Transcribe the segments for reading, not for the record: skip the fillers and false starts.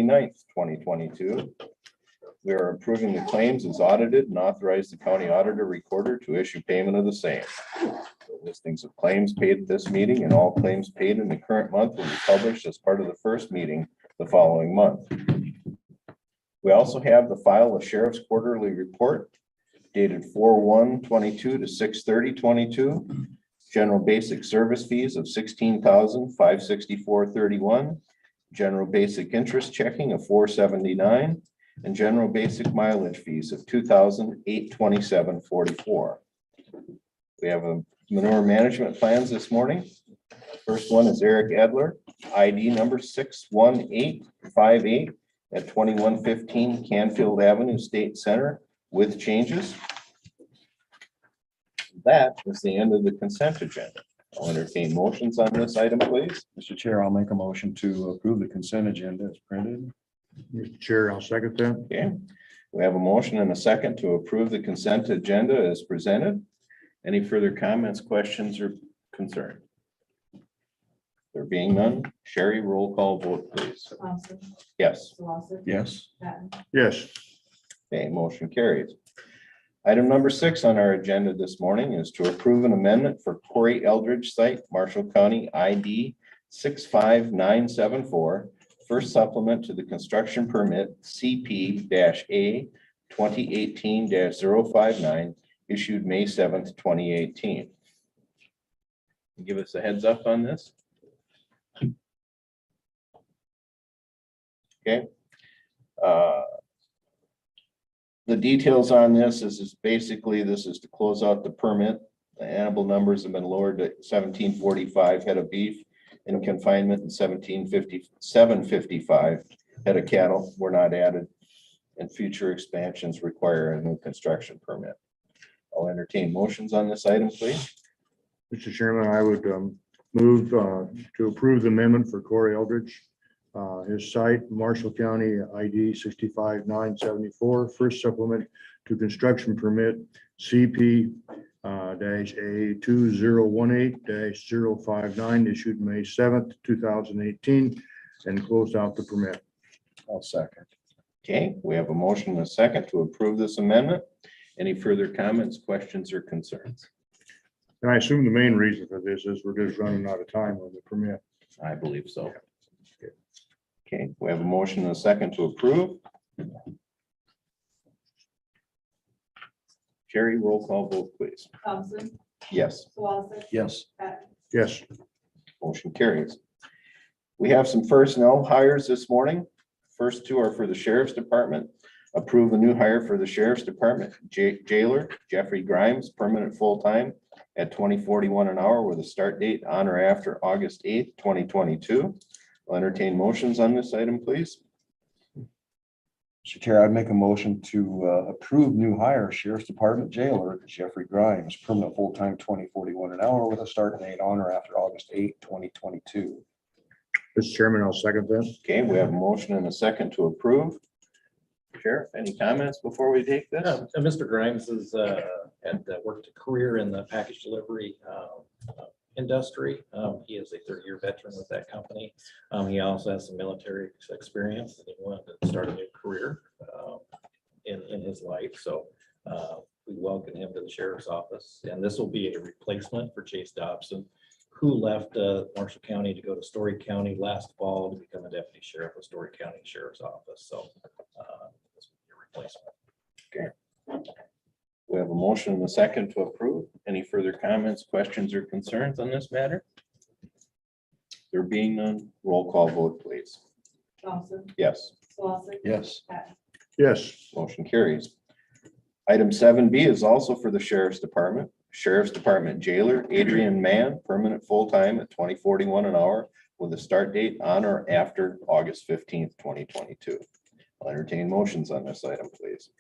29th, 2022. We are approving the claims as audited and authorize the county auditor recorder to issue payment of the same. The listings of claims paid at this meeting and all claims paid in the current month will be published as part of the first meeting the following month. We also have the file of Sheriff's Quarterly Report dated 4/1/22 to 6/30/22. General basic service fees of $16,564.31. General basic interest checking of $479. And general basic mileage fees of $2,827.44. We have a manure management plans this morning. First one is Eric Edler, ID number 61858 at 2115 Canfield Avenue, State Center, with changes. That is the end of the consent agenda. I'll entertain motions on this item, please. Mr. Chair, I'll make a motion to approve the consent agenda as printed. Mr. Chair, I'll second that. Okay, we have a motion and a second to approve the consent agenda as presented. Any further comments, questions, or concern? There being none, Sherry, roll call vote, please. Thompson, Yes. Slosson, Yes. Patton, Yes. Okay, motion carries. Item number 6 on our agenda this morning is to approve an amendment for Corey Eldridge site, Marshall County ID 65974. First supplement to the construction permit CP-A 2018-059 issued May 7th, 2018. Give us a heads up on this. Okay. The details on this is basically this is to close out the permit. The animal numbers have been lowered to 1745 head of beef in confinement and 755 head of cattle were not added, and future expansions require a new construction permit. I'll entertain motions on this item, please. Mr. Chairman, I would move to approve the amendment for Corey Eldridge. His site, Marshall County ID 65974, first supplement to construction permit CP -A 2018-059 issued May 7th, 2018, and closed out the permit. I'll second. Okay, we have a motion and a second to approve this amendment. Any further comments, questions, or concerns? And I assume the main reason for this is we're just running out of time on the permit. I believe so. Okay, we have a motion and a second to approve. Jerry, roll call vote, please. Thompson, Yes, Slosson, Yes. Patton, Yes. motion carries. We have some personnel hires this morning. First two are for the Sheriff's Department. Approve a new hire for the Sheriff's Department jailer Jeffrey Grimes, permanent full-time at $20.41 an hour with a start date on or after August 8th, 2022. I'll entertain motions on this item, please. Mr. Chair, I'd make a motion to approve new hire Sheriff's Department jailer Jeffrey Grimes, permanent full-time $20.41 an hour with a start date on or after August 8th, 2022. Mr. Chairman, I'll second that. Okay, we have a motion and a second to approve. Sheriff, any comments before we take this? Mr. Grimes has had worked a career in the package delivery industry. He is a 30-year veteran with that company. He also has some military experience, and he wanted to start a new career in his life. So we welcome him to the sheriff's office, and this will be a replacement for Chase Dobson, who left Marshall County to go to Story County last fall to become a deputy sheriff of Story County Sheriff's Office. So this will be a replacement. Okay. We have a motion and a second to approve. Any further comments, questions, or concerns on this matter? There being none, roll call vote, please. Thompson, Yes, Slosson, Yes. Patton, Yes. motion carries. Item 7B is also for the Sheriff's Department. Sheriff's Department jailer Adrian Mann, permanent full-time at $20.41 an hour with a start date on or after August 15th, 2022. I'll entertain motions on this item, please.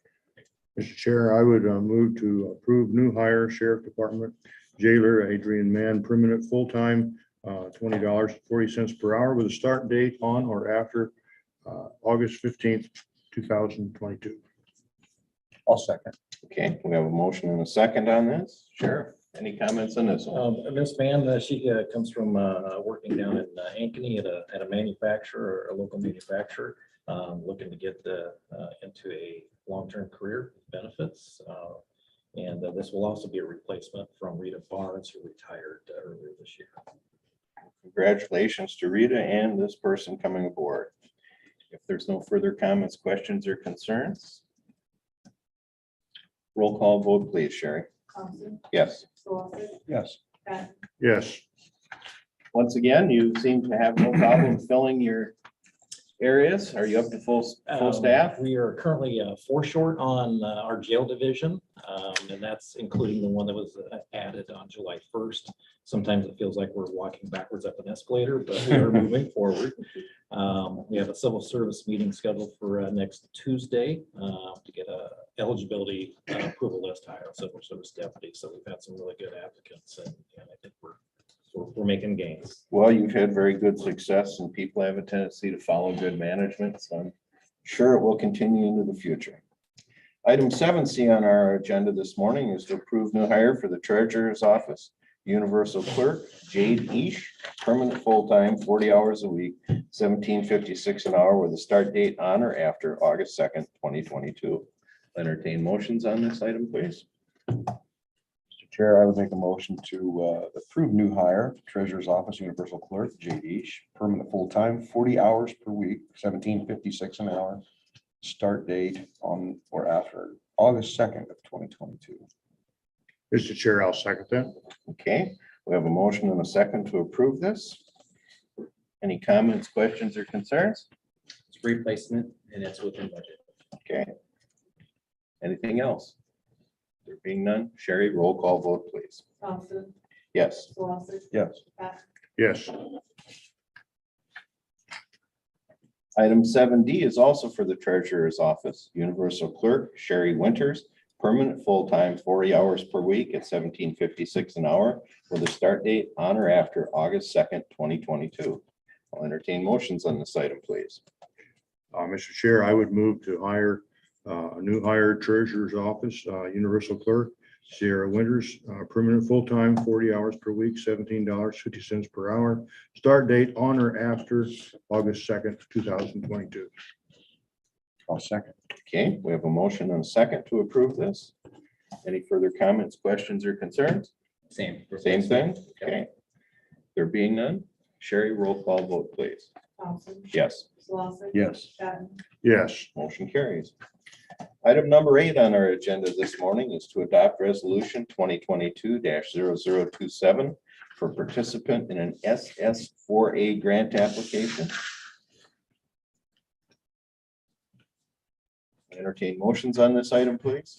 Mr. Chair, I would move to approve new hire Sheriff Department jailer Adrian Mann, permanent full-time, $20.40 per hour with a start date on or after August 15th, 2022. I'll second. Okay, we have a motion and a second on this. Sheriff, any comments on this one? Ms. Mann, she comes from working down in Ankeny at a manufacturer, a local manufacturer. looking to get into a long-term career benefits. And this will also be a replacement from Rita Barnes, who retired earlier this year. Congratulations to Rita and this person coming aboard. If there's no further comments, questions, or concerns, roll call vote, please, Sherry. Thompson, Yes. Solosik, Yes. Patton, Yes. Once again, you seem to have no problem filling your areas. Are you up to full staff? We are currently 4 short on our jail division, and that's including the one that was added on July 1st. Sometimes it feels like we're walking backwards up an escalator, but we are moving forward. We have a civil service meeting scheduled for next Tuesday to get a eligibility approval list hire, civil service deputy. So we've had some really good applicants, and I think we're making gains. Well, you've had very good success and people have a tendency to follow good management, so I'm sure it will continue into the future. Item 7C on our agenda this morning is to approve new hire for the treasurer's office, universal clerk, Jade Ish, permanent full-time, 40 hours a week, $17.56 an hour with a start date on or after August 2nd, 2022. Entertain motions on this item, please. Mr. Chair, I would make a motion to approve new hire, treasurer's office, universal clerk, JD, permanent full-time, 40 hours per week, $17.56 an hour. Start date on or after August 2nd of 2022. Mr. Chair, I'll second that. Okay, we have a motion and a second to approve this. Any comments, questions, or concerns? It's replacement and it's within budget. Okay. Anything else? There being none, Sherry, roll call vote, please. Thompson, Yes. Solosik, Yes. Patton, Yes. Item 7D is also for the treasurer's office, universal clerk, Sherry Winters, permanent full-time, 40 hours per week at $17.56 an hour with a start date on or after August 2nd, 2022. I'll entertain motions on this item, please. Mr. Chair, I would move to hire a new hire treasurer's office, universal clerk, Sierra Winters, permanent full-time, 40 hours per week, $17.50 per hour. Start date on or after August 2nd, 2022. I'll second. Okay, we have a motion and a second to approve this. Any further comments, questions, or concerns? Same. Same thing? Okay. There being none, Sherry, roll call vote, please. Thompson, Yes. Solosik, Yes. Patton, Yes. Motion carries. Item number 8 on our agenda this morning is to adopt resolution 2022-0027 for participant in an SS4A grant application. Entertain motions on this item, please.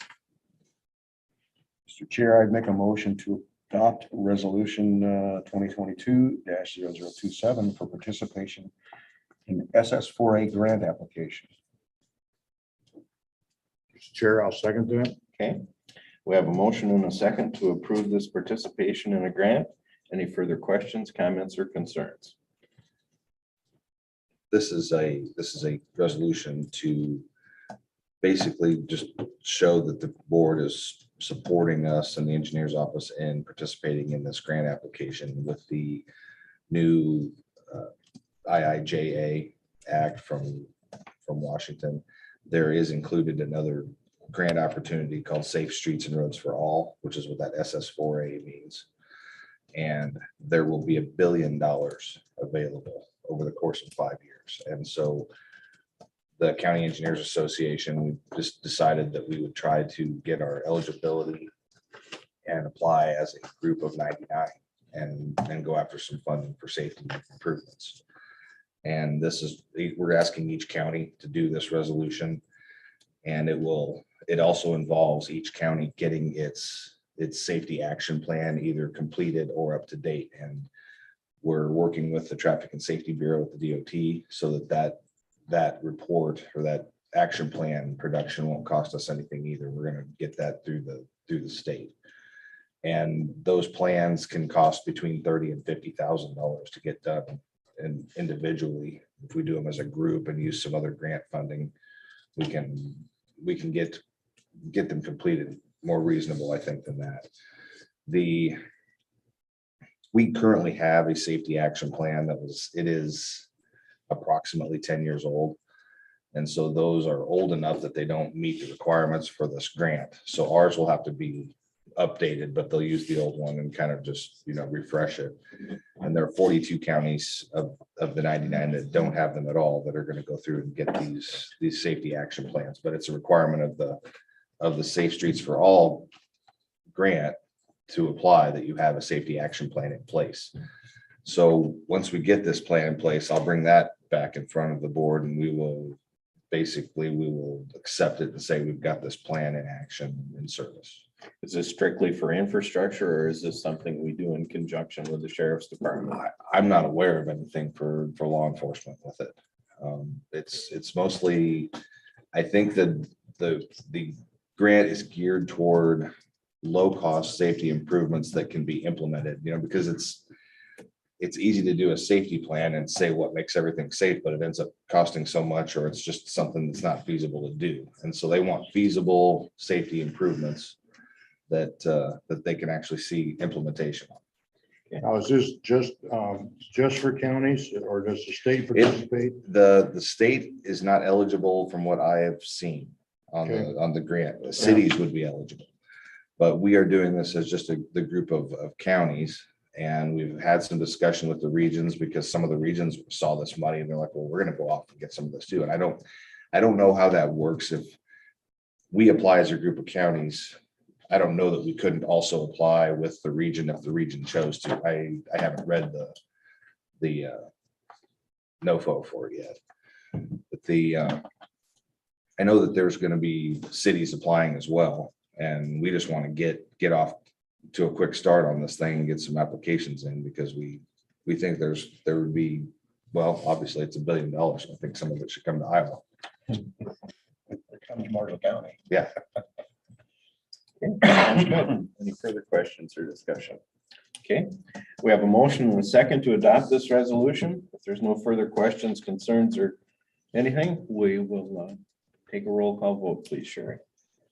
Mr. Chair, I'd make a motion to adopt resolution 2022-0027 for participation in SS4A grant application. Mr. Chair, I'll second that. Okay, we have a motion and a second to approve this participation in a grant. Any further questions, comments, or concerns? This is a resolution to basically just show that the board is supporting us and the engineer's office in participating in this grant application with the new IIJA Act from Washington. There is included another grant opportunity called Safe Streets and Roads for All, which is what that SS4A means. And there will be $1 billion available over the course of 5 years. And so the County Engineers Association, we just decided that we would try to get our eligibility and apply as a group of 99 and then go after some funding for safety improvements. And this is, we're asking each county to do this resolution. And it also involves each county getting its safety action plan either completed or up to date. And we're working with the Traffic and Safety Bureau with the DOT so that report or that action plan production won't cost us anything either. We're going to get that through the state. And those plans can cost between $30,000 and $50,000 to get done. And individually, if we do them as a group and use some other grant funding, we can get them completed more reasonable, I think, than that. We currently have a safety action plan it is approximately 10 years old. And so those are old enough that they don't meet the requirements for this grant. So ours will have to be updated, but they'll use the old one and kind of just, refresh it. And there are 42 counties of the 99 that don't have them at all that are going to go through and get these safety action plans. But it's a requirement of the Safe Streets for All grant to apply that you have a safety action plan in place. So once we get this plan in place, I'll bring that back in front of the board and we will accept it and say, we've got this plan in action in service. Is this strictly for infrastructure or is this something we do in conjunction with the sheriff's department? I'm not aware of anything for law enforcement with it. It's mostly, I think that the grant is geared toward low-cost safety improvements that can be implemented, because it's easy to do a safety plan and say what makes everything safe, but it ends up costing so much, or it's just something that's not feasible to do. And so they want feasible safety improvements that they can actually see implementation on. Now, is this just for counties or does the state participate? The state is not eligible from what I have seen on the grant. The cities would be eligible. But we are doing this as just the group of counties. And we've had some discussion with the regions because some of the regions saw this money and they're like, well, we're going to go off and get some of this too. And I don't know how that works. If we apply as a group of counties, I don't know that we couldn't also apply with the region if the region chose to. I haven't read the NOFO for it yet. But I know that there's going to be cities applying as well. And we just want to get off to a quick start on this thing and get some applications in because we think there would be, well, obviously it's $1 billion. I think some of it should come to Iowa. It comes to Marshall County. Yeah. Sounds good. Any further questions or discussion? Okay, we have a motion and a second to adopt this resolution. If there's no further questions, concerns, or anything, we will take a roll call vote, please, Sherry.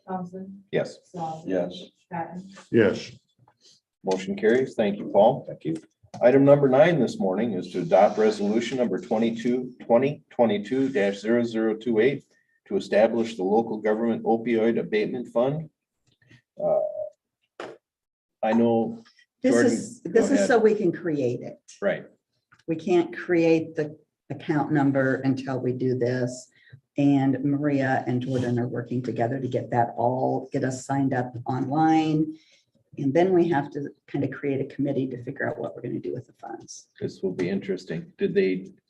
Thompson. Yes. Slosson. Yes. Patton. Yes. Motion carries. Thank you, Paul. Thank you. Item number 9 this morning is to adopt resolution number 2022-0028 to establish the local government opioid abatement fund. I know. Jordan, This go is ahead. so we can create it. Right. We can't create the account number until we do this. And Maria and Jordan are working together to get us signed up online. And then we have to kind of create a committee to figure out what we're going to do with the funds. This will be interesting.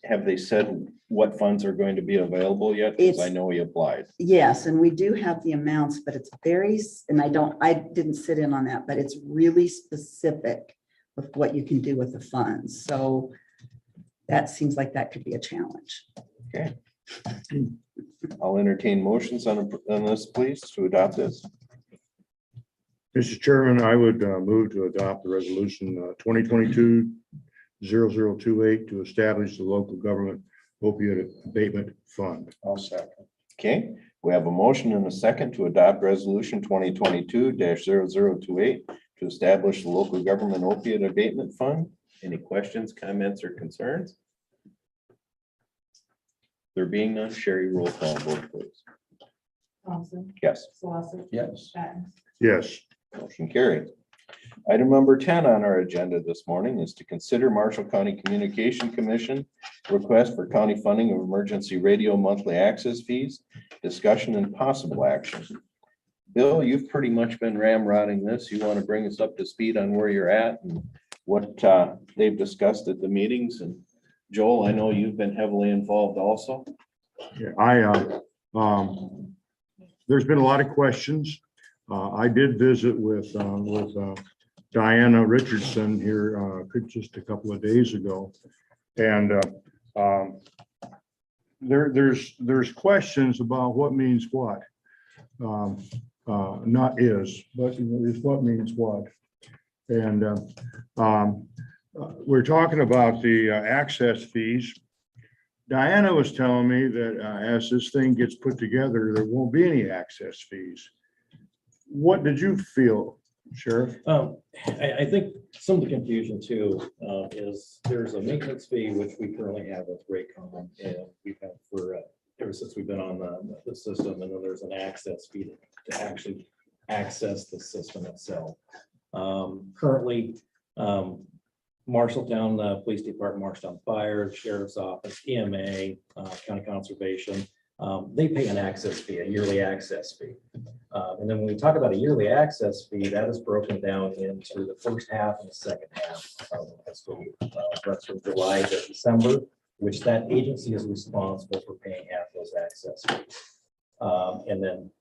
Have they said what funds are going to be available yet? Because I know he applied. Yes, and we do have the amounts, but it's very, and I didn't sit in on that, but it's really specific with what you can do with the funds. So that seems like that could be a challenge. Okay. I'll entertain motions on this, please, to adopt this. Mr. Chairman, I would move to adopt the resolution 2022-0028 to establish the local government opioid abatement fund. I'll second. Okay, we have a motion and a second to adopt resolution 2022-0028 to establish the local government opiate abatement fund. Any questions, comments, or concerns? There being none, Sherry, roll call vote, please. Thompson. Yes. Slosson. Yes. Patton. Yes. Motion carried. Item number 10 on our agenda this morning is to consider Marshall County Communication Commission request for county funding of emergency radio monthly access fees, discussion and possible action. Bill, you've pretty much been ramrodding this. You want to bring us up to speed on where you're at and what they've discussed at the meetings. And Joel, I know you've been heavily involved also. Yeah, there's been a lot of questions. I did visit with Diana Richardson here just a couple of days ago. And there's questions about what means what. Not is, but is what means what. And we're talking about the access fees. Diana was telling me that as this thing gets put together, there won't be any access fees. What did you feel, Sheriff? I think some of the confusion too is there's a maintenance fee, which we currently have with Raycom and we've had for ever since we've been on the system, and then there's an access fee to actually access the system itself. Currently, Marshalltown Police Department, Marshalltown Fire, Sheriff's Office, EMA, County Conservation, they pay an access fee, a yearly access fee. And then when we talk about a yearly access fee, that is broken down into the first half and the second half of the fiscal year. That's from July to December, which that agency is responsible for paying half those access fees. And then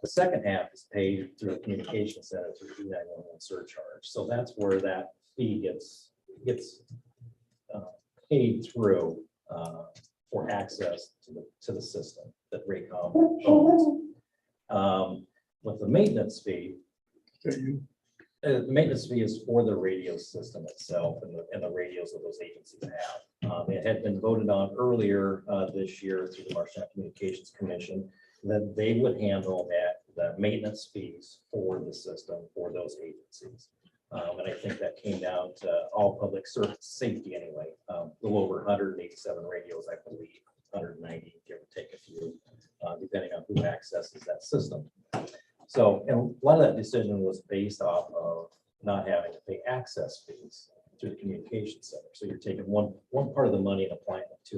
the second half is paid through a communication center through E911 surcharge. So that's where that fee gets paid through for access to the system that Raycom owns. With the maintenance fee, the maintenance fee is for the radio system itself and the radios that those agencies have. It had been voted on earlier this year through the Marshalltown Communications Commission that they would handle the maintenance fees for the system for those agencies. And I think that came down to all public service safety anyway, a little over 187 radios, I believe, 190, give or take a few, depending on who accesses that system. So, and a lot of that decision was based off of not having to pay access fees through the communication center. So you're taking one part of the money and applying it to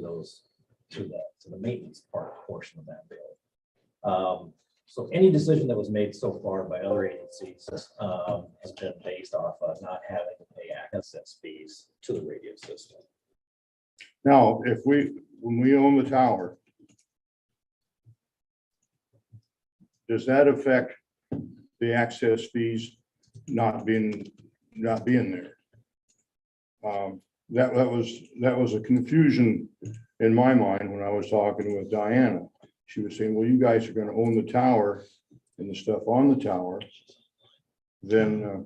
the maintenance portion of that bill. So any decision that was made so far by other agencies has been based off of not having to pay access fees to the radio system. Now, when we own the tower, does that affect the access fees not being there? That was a confusion in my mind when I was talking with Diana. She was saying, well, you guys are gonna own the tower and the stuff on the tower. Then,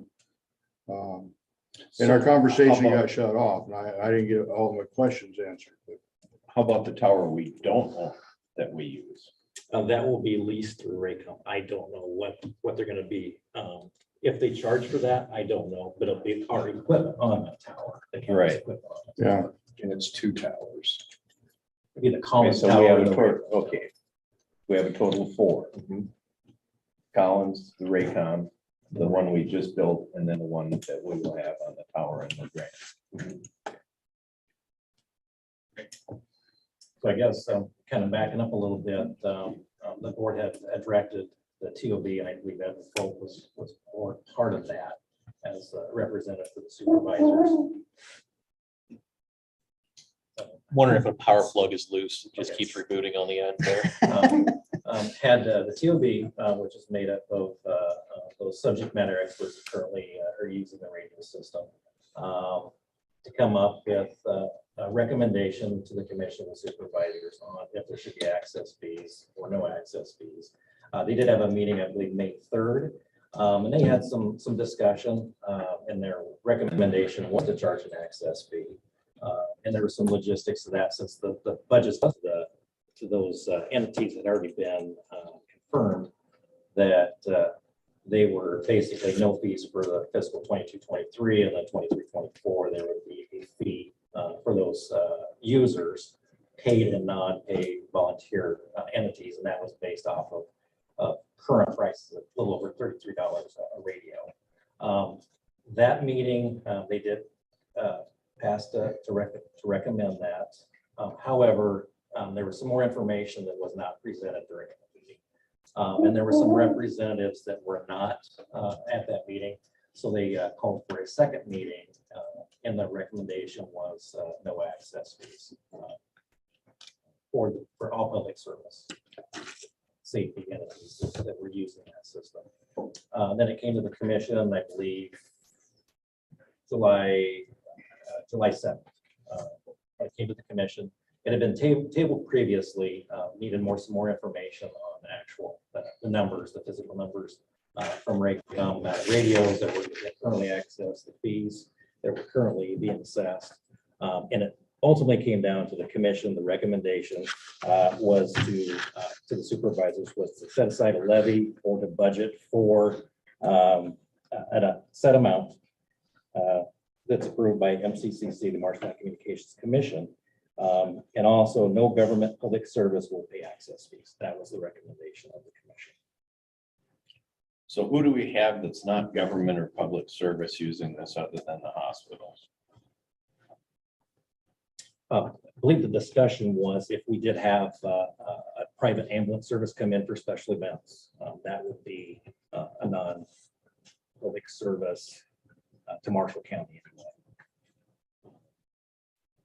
and our conversation got shut off, and I didn't get all my questions answered. But How about the tower we don't own that we use? That will be leased through Raycom. I don't know what they're gonna be. If they charge for that, I don't know, but it'll be our equipment on that tower. the campus Right. equipment on it. yeah, And it's 2 towers. It'd be the Okay, Collins so we have a Tower. total, okay. We have a total of 4. Collins, the Raycom, the one we just built, and then the one that we will have on the tower in the grant. So I guess kind of backing up a little bit, the board had directed the TOB, and I believe that vote was part of that as a representative for the supervisors. Wondering if a power plug is loose, it just keeps rebooting on the end there. Had the TOB, which is made up of those subject matter experts who currently are using the radio system, to come up with a recommendation to the commission and supervisors on if there should be access fees or no access fees. They did have a meeting, I believe, May 3rd, and they had some discussion, and their recommendation was to charge an access fee. And there was some logistics to that, since the budgets to those entities had already been confirmed, that they were basically no fees for the fiscal 22-23, and then 23-24, there would be a fee for those users, paid and non-paid volunteer entities, and that was based off of current prices, a little over $33 a radio. That meeting, they did pass to recommend that. However, there was some more information that was not presented during the meeting. And there were some representatives that were not at that meeting. So they called for a second meeting, and the recommendation was no access fees for all public service safety entities that were using that system. Then it came to the commission, I believe, July 7th. It came to the commission. It had been tabled previously, needed some more information on the actual, the numbers, the physical numbers from Raycom radios that were currently accessed, the fees that were currently being assessed. And it ultimately came down to the commission. The recommendation was to the supervisors was to set aside a levy or to budget for at a set amount that's approved by MCCC, the Marshalltown Communications Commission, And also, no government public service will pay access fees. That was the recommendation of the commission. So who do we have that's not government or public service using this other than the hospitals? I believe the discussion was if we did have a private ambulance service come in for special events, that would be a non-public service to Marshall County. Anyway.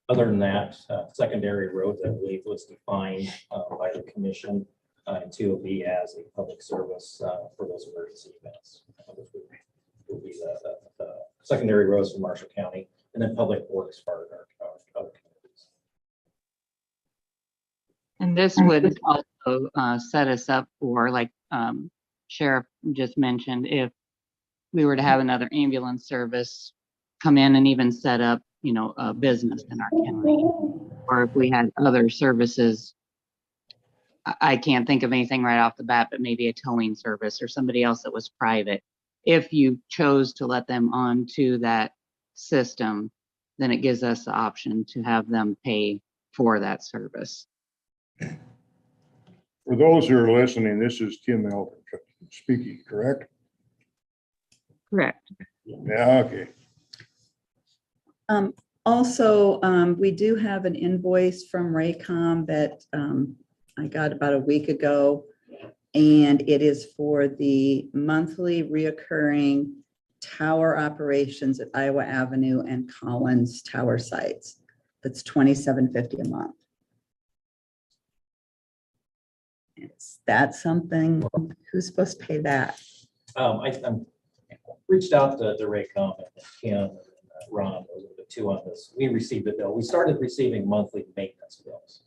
Other than that, secondary roads, I believe, was defined by the commission and TOB as a public service for those emergency events. Which would be the secondary roads for Marshall County, and then public works for our other communities. And this would also set us up for, like Sheriff just mentioned, if we were to have another ambulance service come in and even set up, you know, a business in our county, or if we had other services. I can't think of anything right off the bat, but maybe a towing service or somebody else that was private. If you chose to let them onto that system, then it gives us the option to have them pay for that service. For those who are listening, this is Tim Elton speaking, correct? Correct. Yeah, okay. Also, we do have an invoice from Raycom that I got about a week ago, and it is for the monthly reoccurring tower operations at Iowa Avenue and Collins Tower sites. That's $27.50 a month. Is that something? Who's supposed to pay that? I'm reached out to Raycom and Kim and Ron, the two on this. We received a bill. We started receiving monthly maintenance bills,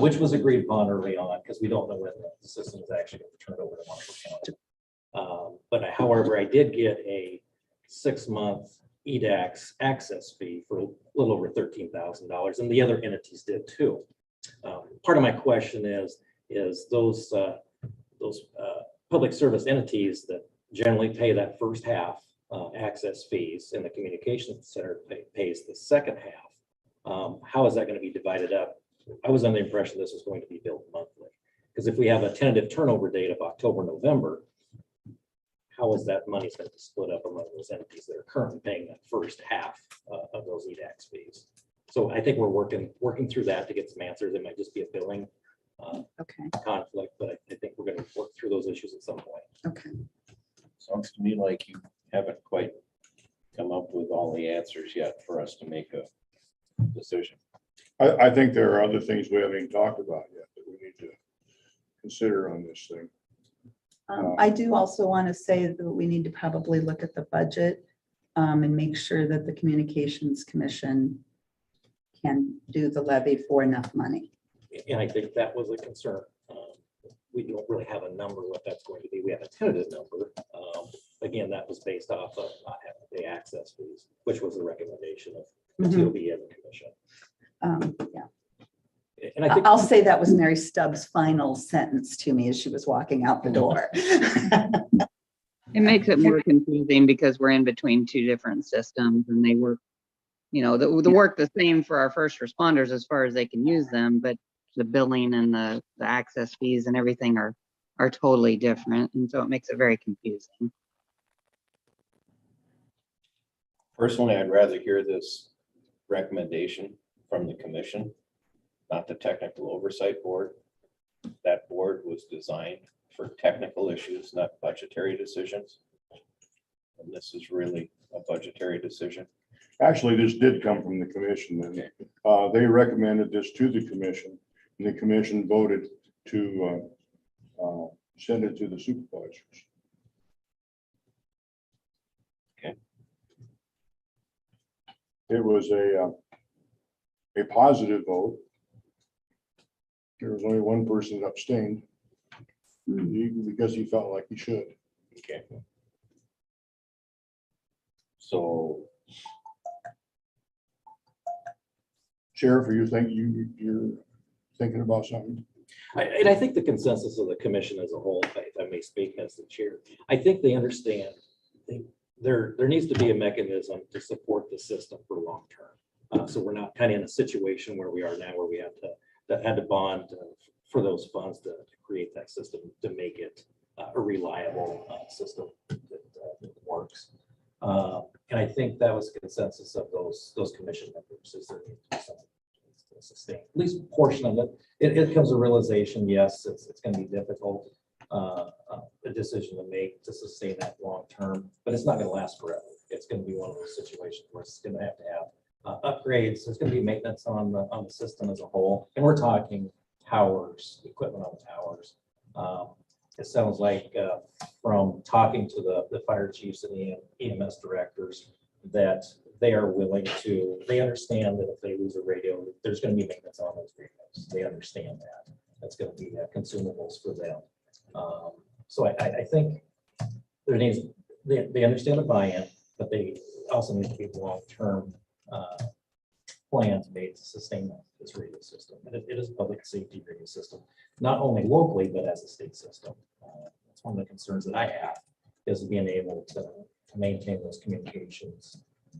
which was agreed upon early on because we don't know when the system is actually going to turn over to Marshall County. But however, I did get a 6-month EDAX access fee for a little over $13,000, and the other entities did too. Part of my question is those public service entities that generally pay that first half access fees, and the communications center pays the second half. How is that going to be divided up? I was under the impression this was going to be billed monthly, because if we have a tentative turnover date of October, November, how is that money going to be split up among those entities that are currently paying that first half of those EDAX fees? So I think we're working through that to get some answers. It might just be a billing conflict, but I think we're going to work through those issues at some point. Okay. Sounds to me like you haven't quite come up with all the answers yet for us to make a decision. I think there are other things we haven't even talked about yet that we need to consider on this thing. I do also want to say that we need to probably look at the budget and make sure that the Communications Commission can do the levy for enough money. And I think that was a concern. We don't really have a number what that's going to be. We have a tentative number. Again, that was based off of not having to pay access fees, which was the recommendation of the TOB and the commission. Yeah. And I think I'll say that was Mary Stubbs' final sentence to me as she was walking out the door. It makes it more confusing because we're in between two different systems and they work, you know, the work the same for our first responders as far as they can use them, but the billing and the access fees and everything are totally different. And so it makes it very confusing. Personally, I'd rather hear this recommendation from the commission, not the technical oversight board. That board was designed for technical issues, not budgetary decisions. And this is really a budgetary decision. Actually, this did come from the commission, and they recommended this to the commission, and the commission voted to send it to the supervisors. Okay. It was a positive vote. There was only one person that abstained because he felt like he should. Okay. So Sheriff, are you you're thinking about something? I think the consensus of the commission as a whole, if I may speak as the chair, I think they understand there needs to be a mechanism to support the system for long term. So we're not kind of in a situation where we are now, where we have that had to bond for those funds to create that system, to make it a reliable system that works. And I think that was the consensus of those commission members, is there needs to be something to sustain at least a portion of it. It comes a realization, yes, it's going to be difficult, a decision to make to sustain that long term, but it's not going to last forever. It's going to be one of those situations where it's going to have upgrades. There's going to be maintenance on the system as a whole, and we're talking towers, equipment on the towers. It sounds like from talking to the fire chiefs and the EMS directors that they are willing to, they understand that if they lose a radio, there's going to be maintenance on those radios. They understand that. That's going to be consumables for them. So I think there needs, they understand the buy-in, but they also need to be long-term plans made to sustain this radio system. And it is a public safety radio system, not only locally, but as a state system. That's one of the concerns that I have, is being able to maintain those communications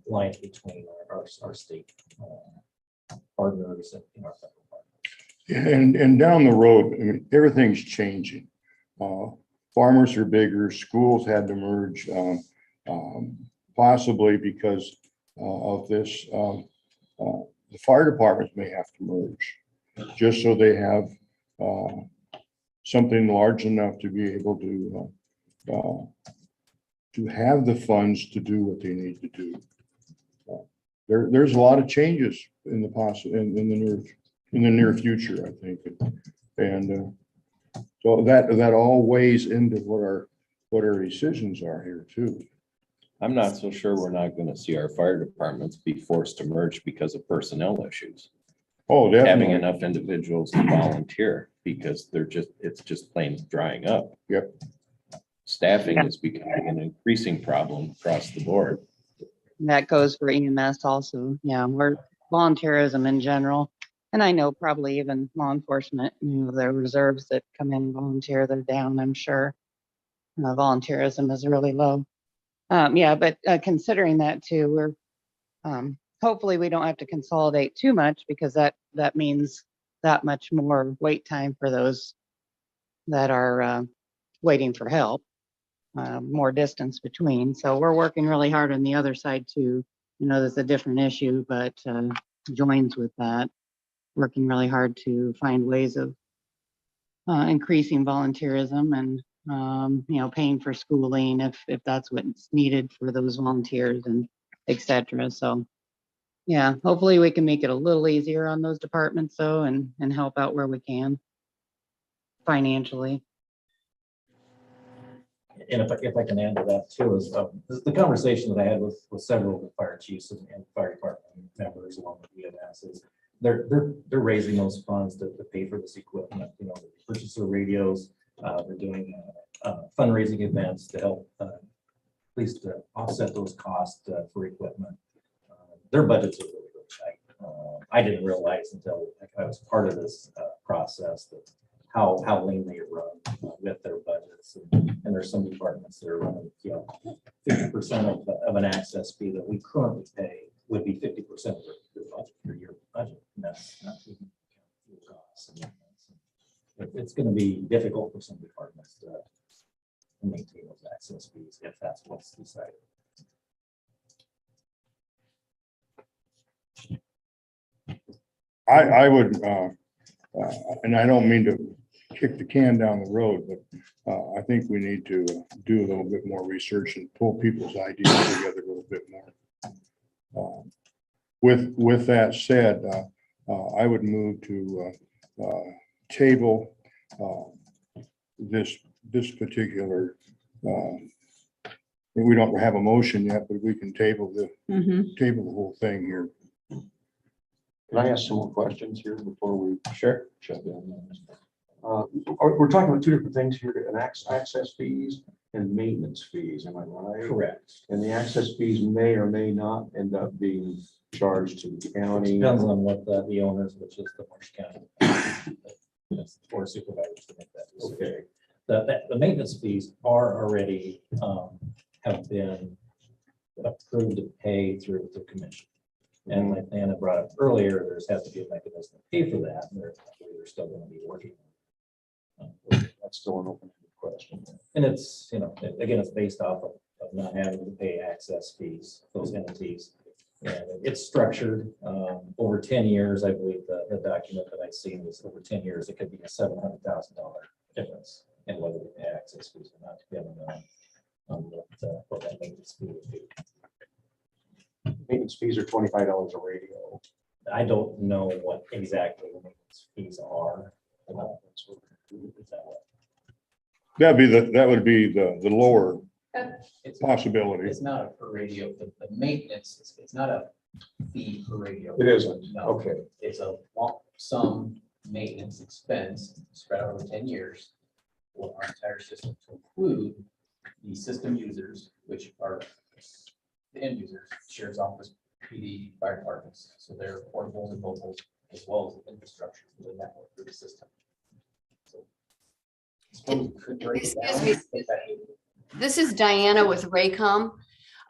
lines between our state partners and our federal partners. And down the road, I mean, everything's changing. Farmers are bigger, schools had to merge, possibly because of this. The fire departments may have to merge, just so they have something large enough to be able to have the funds to do what they need to do. There's a lot of changes in the near future, I think, and so that all weighs into what our decisions are here too. I'm not so sure we're not going to see our fire departments be forced to merge because of personnel issues. Oh, definitely. Having enough individuals to volunteer, because it's just plain drying up. Yep. Staffing is becoming an increasing problem across the board. That goes for EMS also. Yeah, we're volunteerism in general. And I know probably even law enforcement, the reserves that come in and volunteer, they're down, I'm sure. Volunteerism is really low. Yeah, but considering that too, we're hopefully we don't have to consolidate too much, because that means that much more wait time for those that are waiting for help, more distance between. So we're working really hard on the other side too. There's a different issue, but joins with that, working really hard to find ways of increasing volunteerism and paying for schooling if that's what's needed for those volunteers and etc. So yeah, hopefully we can make it a little easier on those departments though, and help out where we can financially. And if I can add to that too, is the conversation that I had with several of the fire chiefs and fire department members along with EMS is they're raising those funds to pay for this equipment, purchase their radios. They're doing fundraising events to help at least offset those costs for equipment. Their budgets are really, really tight. I didn't realize until I was part of this process that how lean they run with their budgets. And there's some departments that are running, 50% of an access fee that we currently pay would be 50% of their budget for your budget. And that's not even fuel costs. It's going to be difficult for some departments to maintain those access fees if that's what's decided. I would, and I don't mean to kick the can down the road, but I think we need to do a little bit more research and pull people's ideas together a little bit more. With that said, I would move to table this particular. We don't have a motion yet, but we can table the whole thing here. Can I ask some more questions here before we Sure. shut down? We're talking about two different things here, and access fees and maintenance fees, am I right? Correct. And the access fees may or may not end up being charged to the county. Depends on what the owners, which is the Marsh County or supervisors to make that decision. Okay. The maintenance fees are already have been approved to pay through the commission. And like Anna brought up earlier, there's has to be a mechanism to pay for that, and they're still gonna be working. That's still an open question. And it's, again, it's based off of not having to pay access fees, those entities. And it's structured over 10 years. I believe the document that I've seen was over 10 years, it could be a $700,000 difference in whether we pay access fees or not, depending on what that maintenance fee would be. Maintenance fees are $25 a radio. I don't know what exactly the maintenance fees are. That would be the lower It's possibility. it's not a per radio, the maintenance, it's not a fee per radio. It isn't. No. Okay. It's a lump sum maintenance expense spread over 10 years for our entire system to include the system users, which are the end users, sheriff's office, PD, fire departments. So they're portables and mobiles, as well as the infrastructure for the network for the system. So, I suppose you could break it down, but that- This is Diana with Raycom.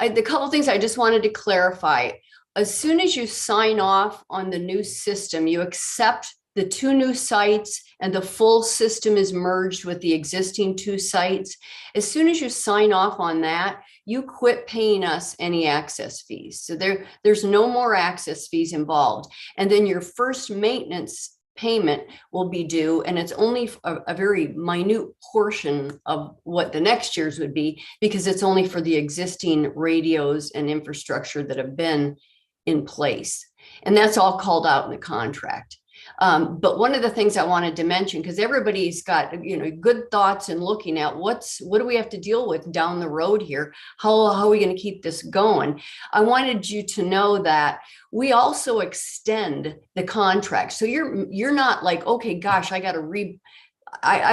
The couple things I just wanted to clarify. As soon as you sign off on the new system, you accept the 2 new sites and the full system is merged with the existing 2 sites. As soon as you sign off on that, you quit paying us any access fees. So there's no more access fees involved. And then your first maintenance payment will be due, and it's only a very minute portion of what the next year's would be, because it's only for the existing radios and infrastructure that have been in place. And that's all called out in the contract. But one of the things I wanted to mention, because everybody's got, good thoughts and looking at what do we have to deal with down the road here? How are we going to keep this going? I wanted you to know that we also extend the contract. So you're not like, okay, gosh, I've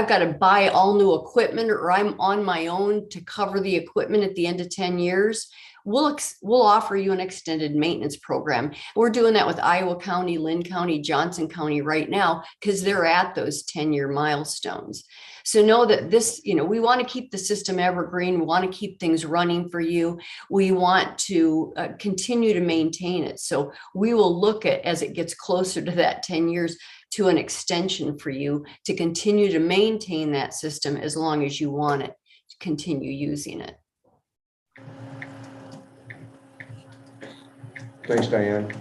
got to buy all new equipment, or I'm on my own to cover the equipment at the end of 10 years. We'll offer you an extended maintenance program. We're doing that with Iowa County, Lynn County, Johnson County right now, because they're at those 10-year milestones. So know that this, we want to keep the system evergreen. We want to keep things running for you. We want to continue to maintain it. So we will look at, as it gets closer to that 10 years, to an extension for you to continue to maintain that system as long as you want it to continue using it. Thanks, Diane.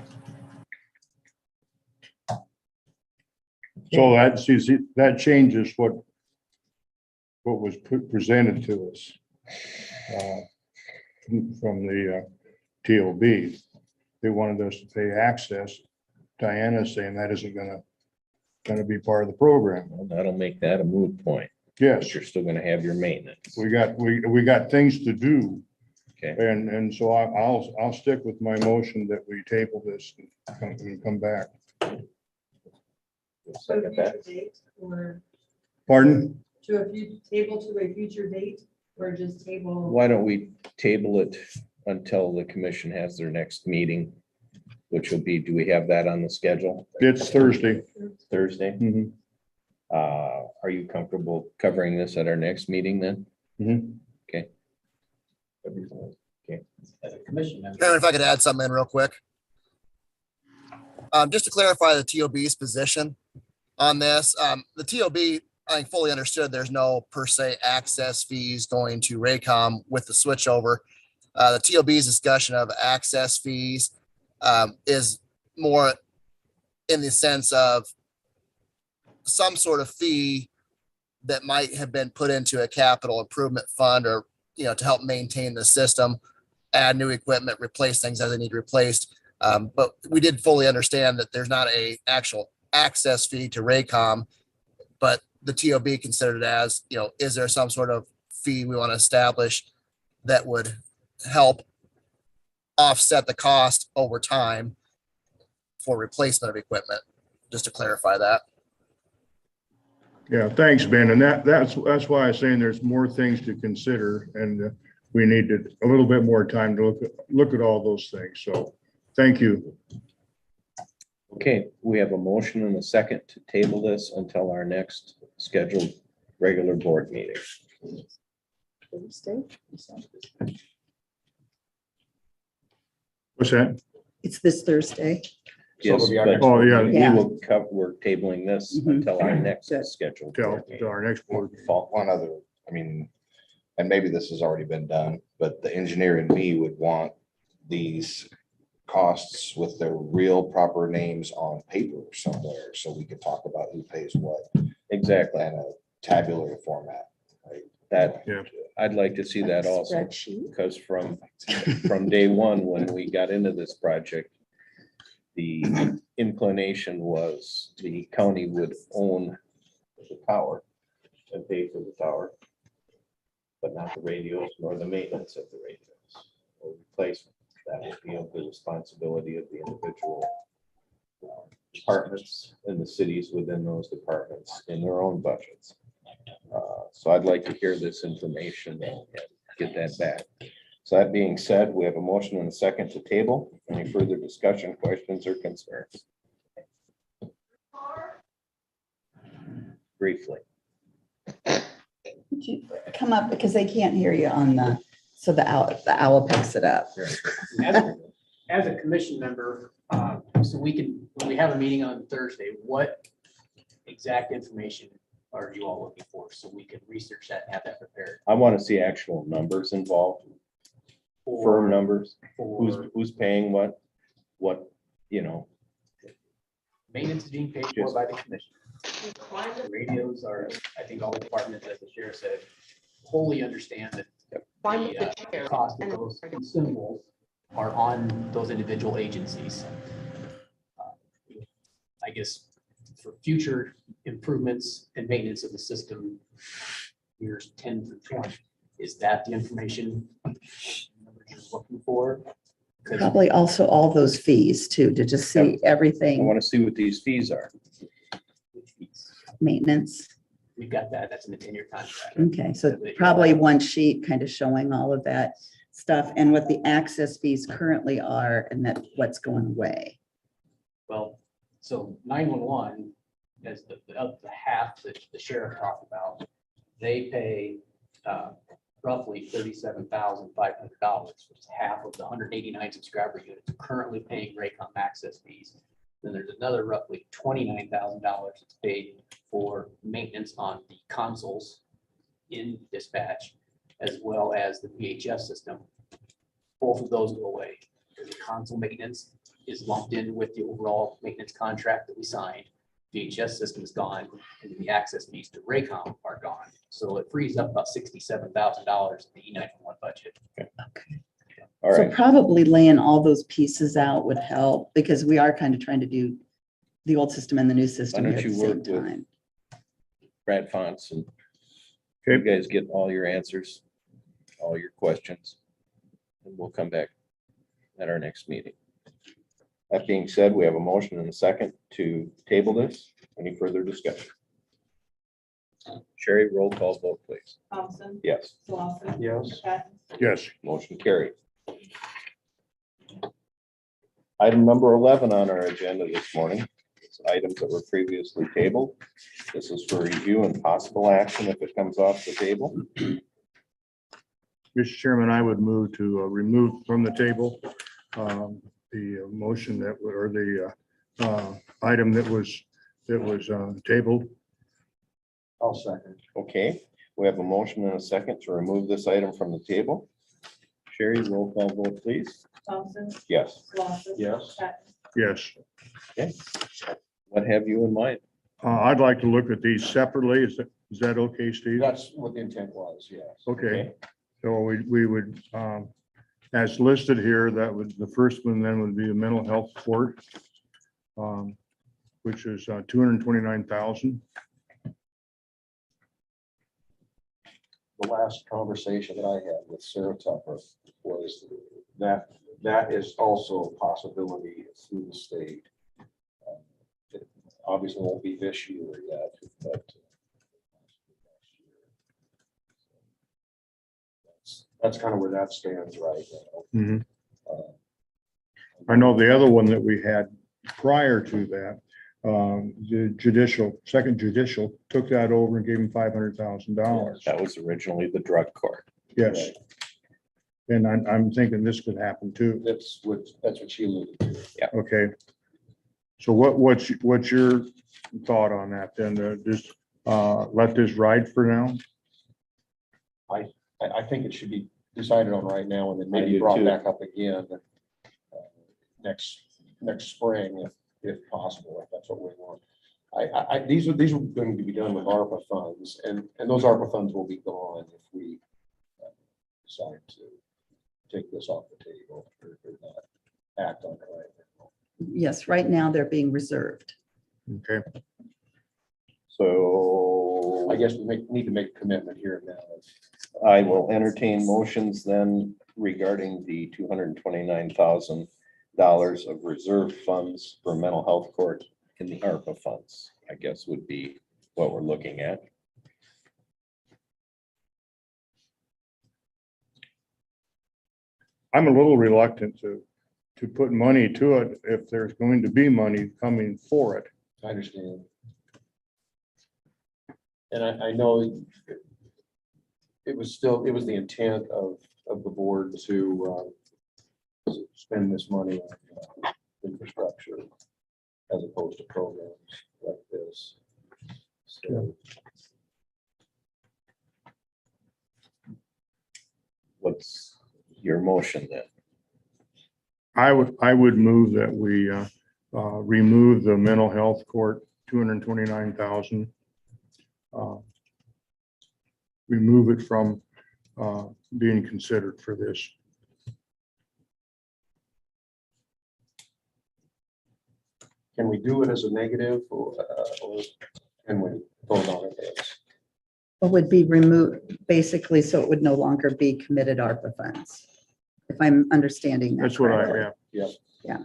So that changes what was presented to us from the TOB. They wanted us to pay access. Diana's saying that isn't gonna be part of the program. Well, that'll make that a moot point. Yes, But you're still gonna have your maintenance. we got things to do. Okay. And so I'll stick with my motion that we table this and come back. Second that. Date, or Pardon? to a future date, or just table? Why don't we table it until the commission has their next meeting, which will be, do we have that on the schedule? It's Thursday. Thursday? Mhm. Are you comfortable covering this at our next meeting then? Mhm. Okay. As a commission member. Chairman, if I could add something in real quick. Just to clarify the TOB's position on this, the TOB, I think fully understood there's no per se access fees going to Raycom with the switchover. The TOB's discussion of access fees is more in the sense of some sort of fee that might have been put into a capital improvement fund, or, to help maintain the system, add new equipment, replace things as they need replaced. But we did fully understand that there's not a actual access fee to Raycom, but the TOB considered it as, is there some sort of fee we want to establish that would help offset the cost over time for replacement of equipment, just to clarify that. Yeah, thanks, Ben. And that's why I'm saying there's more things to consider, and we needed a little bit more time to look at all those things. So thank you. Okay, we have a motion and a second to table this until our next scheduled regular board meeting. What's that? It's this Thursday. Yes, it'll be our but next Oh, yeah. we Yeah. will cover, we're tabling this Mhm. until our next Good. scheduled. Till board meeting. our next board. meeting. Fall. One other, I mean, and maybe this has already been done, but the engineer and me would want these costs with their real proper names on paper somewhere, so we can talk about who pays what Exactly. in a tabular format. That, Yeah. I'd like to see that also, Spreadsheet. because from day one, when we got into this project, the inclination was the county would own the tower and pay for the tower, but not the radios nor the maintenance of the radios or replacement. That would be of the responsibility of the individual departments and the cities within those departments in their own budgets. So I'd like to hear this information and get that back. So that being said, we have a motion and a second to table. Any further discussion, questions, or concerns? Briefly. Would you come up because they can't hear you on the, so the owl picks it up. As a commission member, so we can, when we have a meeting on Thursday, what exact information are you all looking for? So we can research that and have that prepared. I want to see actual numbers involved, firm numbers, For who's paying what, you know. maintenance is being paid for by the commission. The radios are, I think all the departments, as the sheriff said, wholly understand that the cost of those consumables are on those individual agencies. I guess for future improvements and maintenance of the system, years 10 through 20, is that the information you're looking for? 'Cause Probably also all those fees too, to just see I everything, want to see what these fees are. maintenance. we've got that, that's in the 10-year contract. Okay, so probably one sheet kind of showing all of that stuff and what the access fees currently are and that what's going away. Well, so 911, as the half that the sheriff talked about, they pay roughly $37,500, which is half of the 189 subscriber units currently paying Raycom access fees. Then there's another roughly $29,000 that's paid for maintenance on the consoles in dispatch, as well as the VHF system. Both of those go away. The console maintenance is lumped in with the overall maintenance contract that we signed. VHS system is gone, and the access fees to Raycom are gone. So it frees up about $67,000 in the E911 budget. All So right, probably laying all those pieces out would help because we are kind of trying to do the old system and the new system Why here don't at the you same work with- time. Brad Fonts, and you guys get all your answers, all your questions, and we'll come back at our next meeting. That being said, we have a motion and a second to table this. Any further discussion? Sherry, roll call vote, please. Thompson, Yes, Slosson. Yes. Patton, Yes. motion carried. Item number 11 on our agenda this morning is items that were previously tabled. This is for review and possible action if it comes off the table. Mr. Chairman, I would move to remove from the table the motion that, or the item that was tabled. I'll second. Okay, we have a motion and a second to remove this item from the table. Sherry, roll call vote, please. Thompson, Yes. Slosson. Yes. Patton, Yes. What have you in mind? I'd like to look at these separately. Is that okay, Steve? That's what the intent was, yes. Okay, so we would, as listed here, that would, the first one then would be the mental health support, which is 229,000. The last conversation that I had with Sarah Tupper was that is also a possibility through the state. It obviously won't be this year yet, but that's kind of where that stands right now. Mhm. I know the other one that we had prior to that, the second judicial took that over and gave him $500,000. That was originally the drug court. Yes. And I'm thinking this could happen too. That's what she alluded to. Okay. So what's your thought on that then? Just let this ride for now? I think it should be decided on right now and then I maybe do brought too. back up again next spring if possible, if that's what we want. These are going to be done with ARPA funds and those ARPA funds will be gone if we decide to take this off the table or not act on it right now. Yes, right now they're being reserved. Okay. So I guess we need to make a commitment here and now. I will entertain motions then regarding the $229,000 of reserve funds for mental health court in the ARPA funds, I guess would be what we're looking at. I'm a little reluctant to put money to it if there's going to be money coming for it. I understand. And I know it was the intent of the board to spend this money on infrastructure as opposed to programs like this. So What's your motion then? I would move that we remove the mental health court, 229,000. Remove it from being considered for this. can we do it as a negative or can we vote on it as? It would be removed, basically, so it would no longer be committed ARPA funds, if I'm understanding that That's what I, correctly. yeah.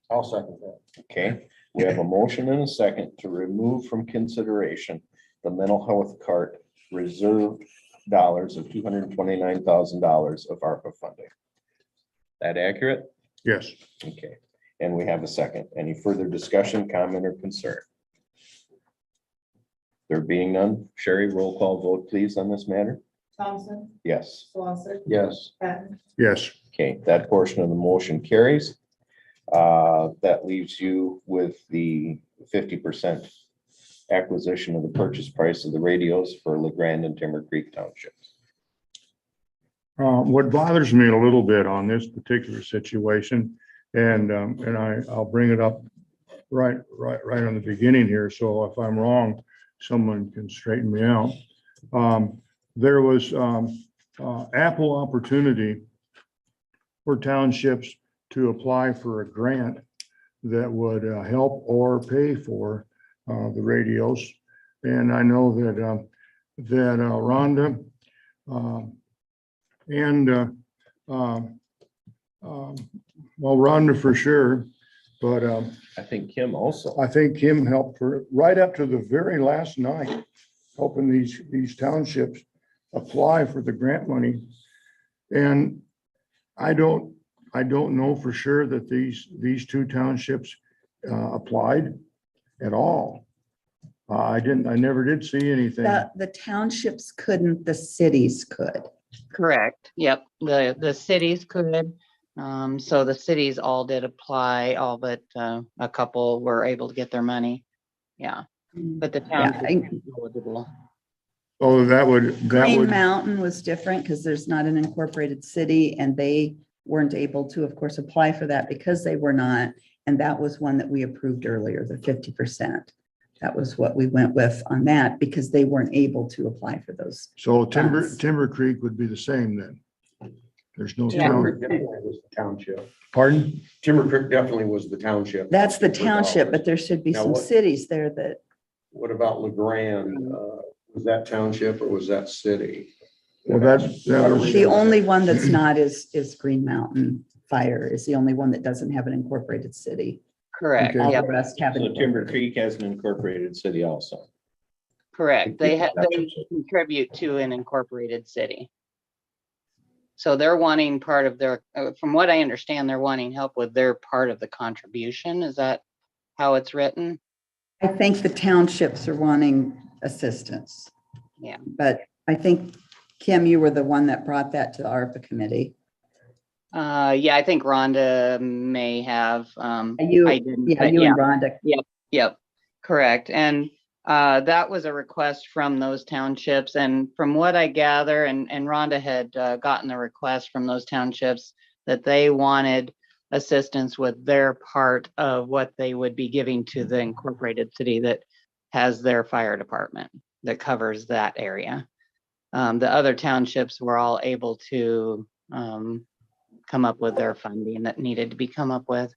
I'll second that. Okay, we have a motion and a second to remove from consideration the mental health cart reserved dollars of $229,000 of ARPA funding. That accurate? Yes. Okay, and we have a second. Any further discussion, comment, or concern? There being none, Sherry, roll call vote please on this matter. Thompson, Yes. Slosson, Yes. Patton, Yes. Okay, that portion of the motion carries. That leaves you with the 50% acquisition of the purchase price of the radios for LeGrand and Timber Creek Townships. What bothers me a little bit on this particular situation, and I'll bring it up right on the beginning here. So if I'm wrong, someone can straighten me out. There was ample opportunity for townships to apply for a grant that would help or pay for the radios. And I know that Rhonda well, Rhonda for sure, but I think Kim also. I think Kim helped for right up to the very last night, helping these townships apply for the grant money. And I don't know for sure that these two townships applied at all. I never did see anything. The townships couldn't, the cities could. Correct. Yep. The cities could. So the cities all did apply, all but a couple were able to get their money. Yeah. But the town. Oh, that Green would, Mountain was different because there's not an incorporated city and they weren't able to, of course, apply for that because they were not. And that was one that we approved earlier, the 50%. That was what we went with on that because they weren't able to apply for those. so funds. Timber Creek would be the same then. There's no Yeah. town. Definitely was the township. Pardon? Timber Creek definitely was the township. That's the township, but there should be Now some what- cities there that, What about LeGrand? Was that township or was that city? Well, that was, the only one that's not is Green Mountain Fire is the only one that doesn't have an incorporated city. Correct. Okay. All Yep. the rest have. So an Timber incorporated. Creek has an incorporated city also. Correct. They contribute to an incorporated city. So they're wanting part of their, from what I understand, they're wanting help with their part of the contribution. Is that how it's written? I think the townships are wanting assistance. Yeah. But I think Kim, you were the one that brought that to the ARPA committee. Yeah, I think Rhonda may have. You, I didn't, yeah, but you yeah, and Rhonda. yep, correct. And that was a request from those townships. And from what I gather, and Rhonda had gotten the request from those townships that they wanted assistance with their part of what they would be giving to the incorporated city that has their fire department that covers that area. The other townships were all able to come up with their funding that needed to be come up with.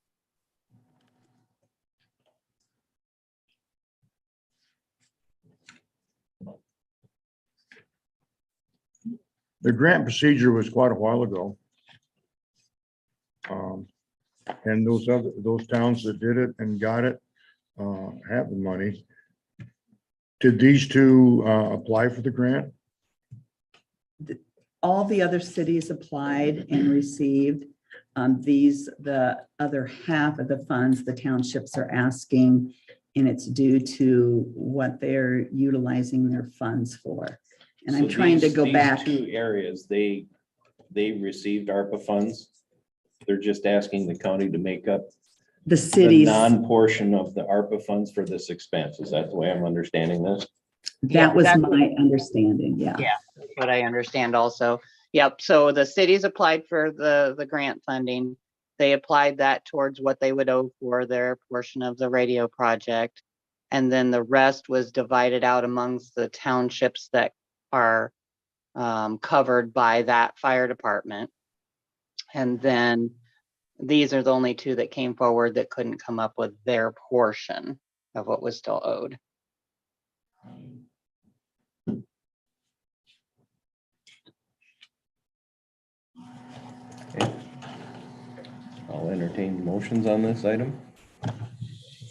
The grant procedure was quite a while ago. And those towns that did it and got it have the money. Did these two apply for the grant? All the other cities applied and received. The other half of the funds, the townships are asking, and it's due to what they're utilizing their funds for. And I'm So trying to these- go these back. Two areas, they received ARPA funds. They're just asking the county to make up The the cities, non-portion of the ARPA funds for this expense. Is that the way I'm understanding this? Yeah, that was exactly. my understanding, yeah. Yeah, that's what I understand also. Yep, so the cities applied for the grant funding. They applied that towards what they would owe for their portion of the radio project. And then the rest was divided out amongst the townships that are covered by that fire department. And then these are the only two that came forward that couldn't come up with their portion of what was still owed. I'll entertain motions on this item.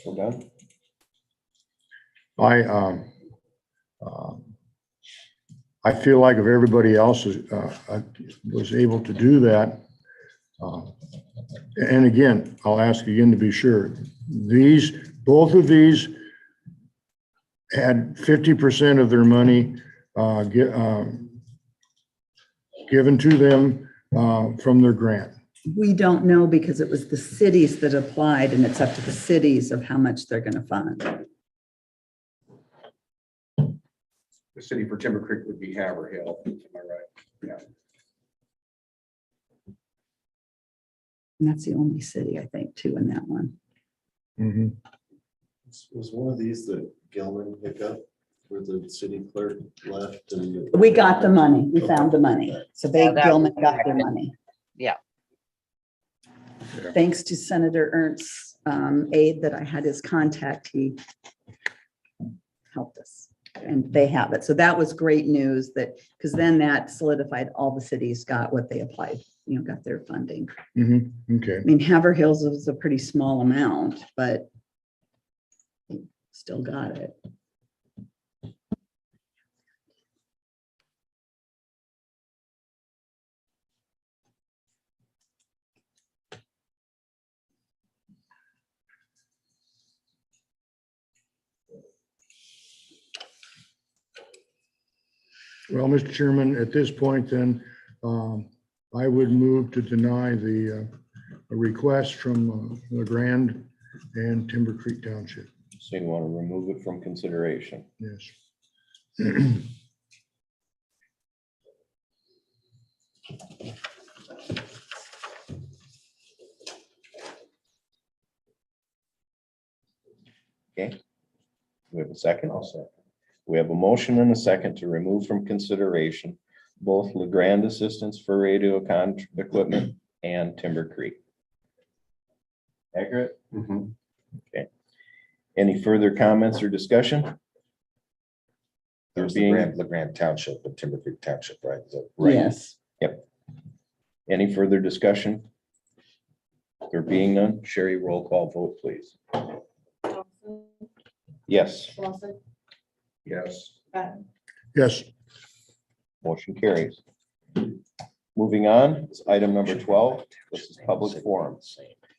So done. I feel like if everybody else was able to do that, and again, I'll ask again to be sure, both of these had 50% of their money given to them from their grant. We don't know because it was the cities that applied, and it's up to the cities of how much they're gonna fund. The city for Timber Creek would be Haverhill, am I right? Yeah. And that's the only city, I think, too, in that one. Mhm. Was one of these the Gilman hiccup where the city clerk left? And We got the money, we found the money, so they, Yeah, that Gilman was got their correct. money. Yeah. Yeah. Thanks to Senator Ernst's aide that I had his contact, he helped us, and they have it. So that was great news that, because then that solidified all the cities got what they applied, got their funding. Mhm. Okay. I mean, Haverhill's was a pretty small amount, but still got it. Well, Mr. Chairman, at this point then, I would move to deny the request from LeGrand and Timber Creek Township. So you want to remove it from consideration. Yes. Okay. We have a second. Also, we have a motion and a second to remove from consideration both LeGrand assistance for radio equipment and Timber Creek. Accurate? Okay. Any further comments or discussion? There's Being- LeGrand Township, but Timber Creek Township, right? Is that- Right. Yes. Yep. Any further discussion? There being none, Sherry, roll call vote, please. Yes, Lawson, Yes. Patton, Yes. motion carries. Moving on, is item number 12. This is public forum.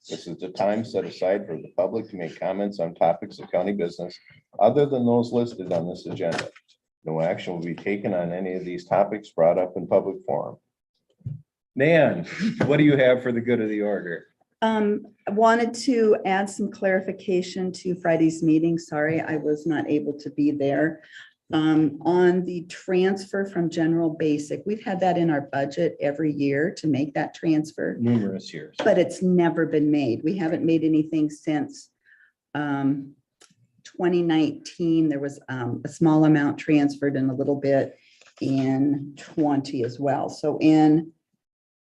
This is the time set aside for the public to make comments on topics of county business other than those listed on this agenda. No action will be taken on any of these topics brought up in public forum. Nan, what do you have for the good of the order? I wanted to add some clarification to Friday's meeting. Sorry, I was not able to be there. On the transfer from general basic, we've had that in our budget every year to make that transfer, Numerous years. but it's never been made. We haven't made anything since 2019. There was a small amount transferred and a little bit in 20 as well. So in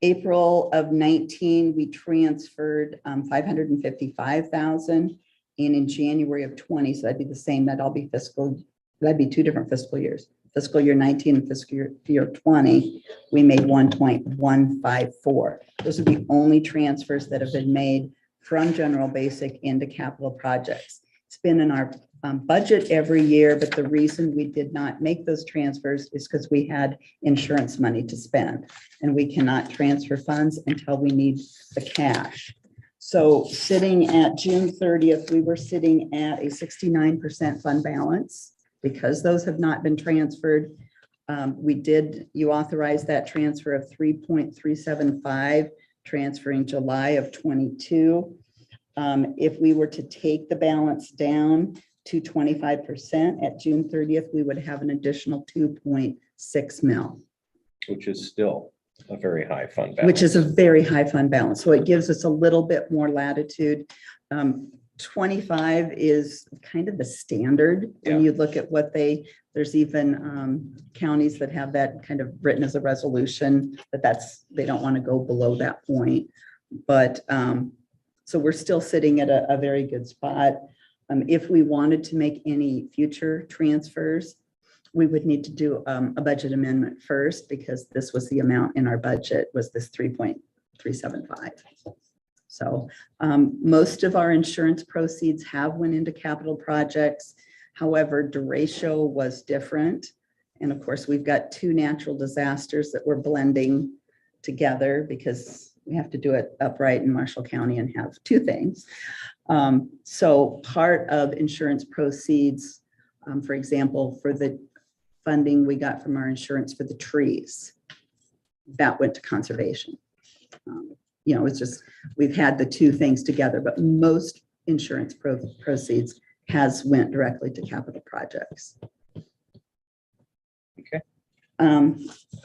April of 19, we transferred 555,000, and in January of 20, so that'd be the same. That'd all be fiscal. That'd be two different fiscal years. Fiscal year 19 and fiscal year 20, we made 1.154. Those are the only transfers that have been made from general basic into capital projects. It's been in our budget every year, but the reason we did not make those transfers is because we had insurance money to spend, and we cannot transfer funds until we need the cash. So sitting at June 30th, we were sitting at a 69% fund balance because those have not been transferred. You authorized that transfer of 3.375, transferring July of 22. If we were to take the balance down to 25% at June 30th, we would have an additional 2.6 mil. Which is still a very high fund balance. Which is a very high fund balance. So it gives us a little bit more latitude. 25 is kind of the standard when you look at what there's even counties that have that kind of written as a resolution, they don't want to go below that point. But so we're still sitting at a very good spot. If we wanted to make any future transfers, we would need to do a budget amendment first, because this was the amount in our budget, was this 3.375. So most of our insurance proceeds have went into capital projects. However, derecho was different. And of course, we've got two natural disasters that we're blending together because we have to do it upright in Marshall County and have two things. So part of insurance proceeds, for example, for the funding we got from our insurance for the trees, that went to conservation. It's just, we've had the two things together, but most insurance proceeds has went directly to capital projects. Okay.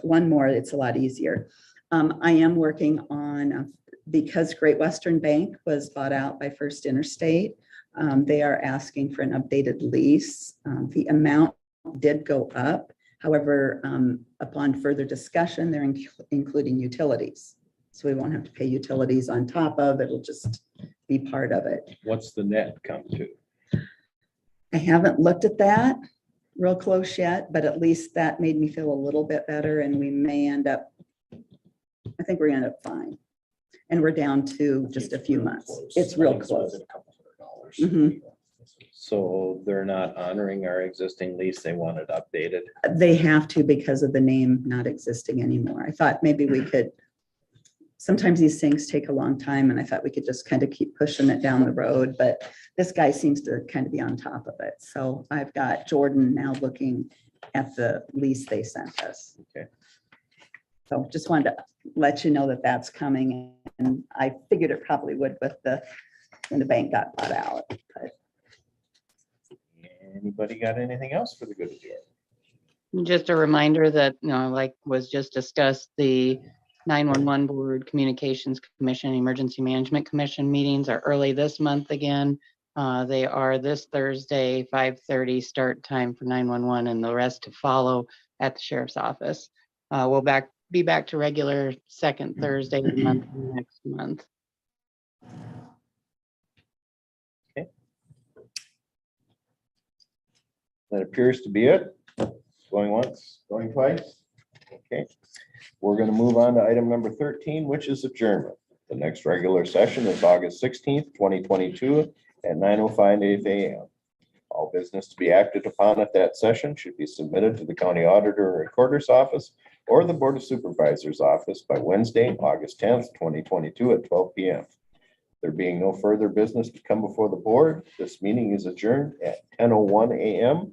One more, it's a lot easier. I am working on, because Great Western Bank was bought out by First Interstate, they are asking for an updated lease. The amount did go up. However, upon further discussion, they're including utilities. So we won't have to pay utilities on top of it. It'll just be part of it. What's the net come to? I haven't looked at that real close yet, but at least that made me feel a little bit better, and we may end up, I think we're gonna end up fine. And we're down to just a few months. It's real close. Mhm. So they're not honoring our existing lease. They want it updated. They have to because of the name not existing anymore. I thought maybe we could, sometimes these things take a long time, and I thought we could just kind of keep pushing it down the road, but this guy seems to kind of be on top of it. So I've got Jordan now looking at the lease they sent us. Okay. So just wanted to let you know that that's coming, and I figured it probably would with when the bank got bought out. But Anybody got anything else for the good of the order? Just a reminder that, like was just discussed, the 911 Board, Communications Commission, Emergency Management Commission meetings are early this month again. They are this Thursday, 5:30 start time for 911, and the rest to follow at the Sheriff's Office. We'll be back to regular second Thursday of the month next month. Okay. That appears to be it. Going once, going twice. Okay. We're going to move on to item number 13, which is adjournment. The next regular session is August 16th, 2022 at 9:05 a.m. All business to be acted upon at that session should be submitted to the County Auditor and Recorder's Office or the Board of Supervisors Office by Wednesday, August 10th, 2022 at 12 p.m. There being no further business to come before the board, this meeting is adjourned at 10:01 a.m.